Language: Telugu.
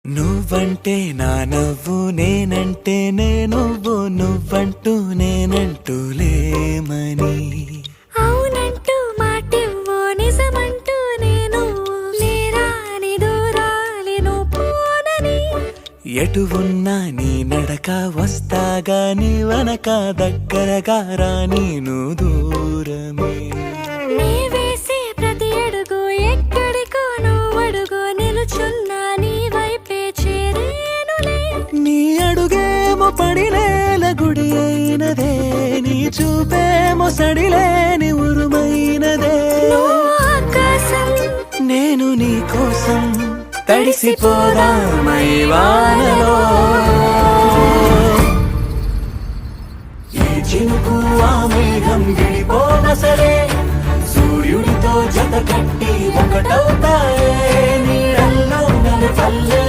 నువ్వంటే నా నవ్వు నేనంటే నువ్వు నువ్వంటూ నేనంటూ లేమని అవునంటూ మాటివ్వు నిజమంటూ నేను లేరాని దూరాలిను పోనని ఎటు ఉన్నా నీ నడక వస్తాగా నీ వనక దగ్గరగా రాని నువ్వు దూరమే నీ వేసే ప్రతి అడుగు ఎక్కడికో నువ్వు అడుగు నిలుచున్నా నీ వైపే చేరేనులే నీ అడుగేమో పడినేల గుడి అయినదే నీ చూపేమో సడిలేని ఉరుమైనదే నువ్వు ఆకాశం నేను నీ కోసం తడిసిపోదామై వానలో ఈ చినుకు ఆ మేఘం విడిపోన సరే సూర్యుడితో జత కట్టి ఒకటవుతాయే నీడల్లో నన్ను పల్లె